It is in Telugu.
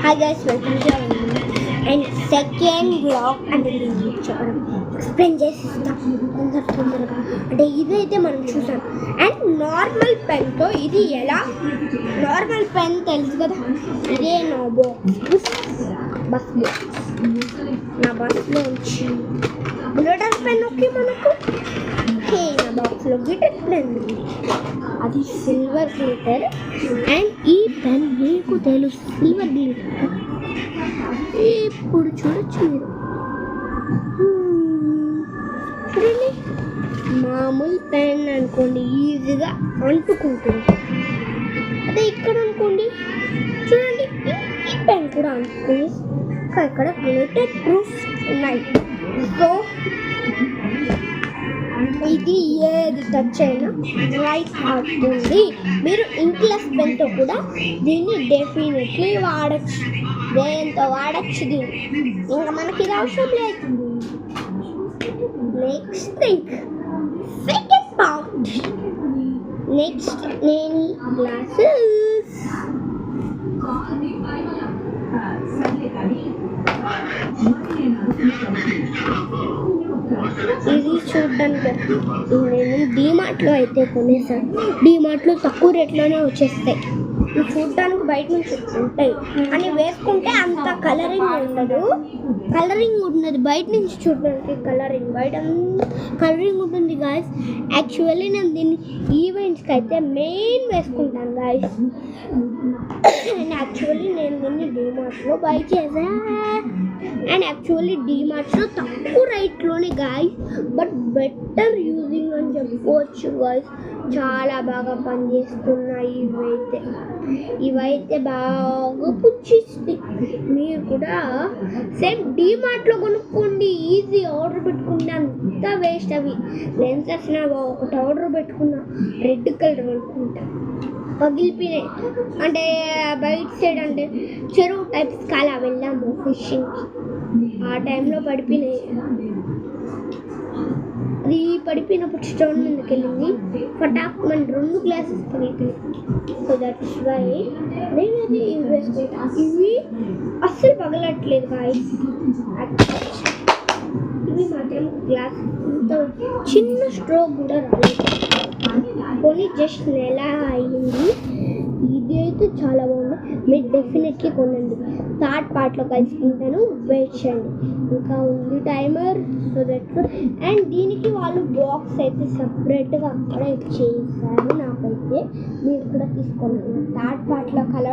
Hi guys, welcome to our and second vlog అంటే చెప్పడం ఎక్స్ప్లెయిన్ చేసిస్తా తొందరగా అంటే ఇదైతే మనం చూసాం. అండ్ నార్మల్ పెన్తో ఇది ఎలా నార్మల్ పెన్ తెలుసు కదా, ఇదే నా బస్లో నా బస్లోంచి గ్లిటర్ పెన్ ఓకే మనకు నా బాక్స్లో గ్లిటర్ పెన్ అది సిల్వర్ గ్లిటర్. అండ్ ఈ పెన్ మీకు తెలుసు సిల్వర్ గ్లిటర్ ఇప్పుడు చూడొచ్చు మీరు. చూడండి, మామూలు పెన్ అనుకోండి ఈజీగా అంటుకుంటుంది. అదే ఇక్కడ అనుకోండి, చూడండి ఈ పెన్ కూడా అంటుకుంది. ఇక్కడ గ్లిటర్ ప్రూఫ్ ఉన్నాయి. సో ఇది ఏది టచ్ అయినా రైట్ అవుతుంది. మీరు ఇంక్లెస్ పెన్తో కూడా దీన్ని డెఫినెట్లీ వాడచ్చు. దేంతో వాడచ్చు దీన్ని, ఇంకా మనకి ఇది అవసరం లేదు. Next thing, second part. Next నేను గ్లాసెస్ ఇది చూడడానికి నేను డీమార్ట్లో అయితే కొనేసాను. డీమార్ట్లో తక్కువ రేట్లోనే వచ్చేస్తాయి. ఇవి చూడడానికి బయట నుంచి ఉంటాయి అని వేసుకుంటే అంత కలరింగ్ ఉండదు. బయట నుంచి చూడడానికి బయట కలరింగ్ ఉంటుంది గాయస్. యాక్చువల్లీ నేను దీన్ని ఈవెంట్స్కి అయితే మెయిన్ వేసుకుంటాను గాయస్. అండ్ యాక్చువల్లీ నేను దీన్ని డీమార్ట్లో బై చేశాను. అండ్ యాక్చువల్లీ డీమార్ట్స్లో తక్కువ రేట్లోనే గాయస్, బట్ బెటర్ యూజింగ్ అని చెప్పుకోవచ్చు గాయస్. చాలా బాగా పనిచేస్తున్నాయి ఇవైతే బాగా పుచ్చిస్తాయి. మీరు కూడా సేమ్ డీమార్ట్లో కొనుక్కోండి, ఈజీ. ఆర్డర్ పెట్టుకుంటే అంత వేస్ట్. అవి లెన్సెస్ ఒకటి ఆర్డర్ పెట్టుకున్నా, రెడ్ కలర్ అనుకుంటా, పగిలిపోయినాయి. అంటే బయట సైడ్ అంటే చెరువు టైప్స్ కాలా వెళ్ళాము ఫిషింగ్కి, ఆ టైంలో పడిపోయినాయి. అది పడిపోయినప్పుడు స్టోన్ మీదకి వెళ్ళింది, పటాక్ మన 2 గ్లాసెస్ పగిలిపోయినాయి. సో దట్స్ వై నేను అది ఇవి వేసుకుంటాను. ఇవి అస్సలు పగలట్లేదు గాయస్. ఇవి మాత్రం గ్లాస్ చిన్న స్ట్రోక్ కూడా రాలేదు. కొని జస్ట్ నెల అయింది. ఇది అయితే చాలా బాగుంది. మీరు డెఫినెట్లీ కొనండి. థర్డ్ పార్ట్లో కలుసుకుంటాను, వెయిట్ చేయండి. ఇంకా ఉంది టైమర్. సో దట్ అండ్ దీనికి వాళ్ళు బాక్స్ అయితే సపరేట్గా అక్కడే చేశారు. నాకైతే మీరు కూడా తీసుకోండి. థర్డ్ పార్ట్లో కలర్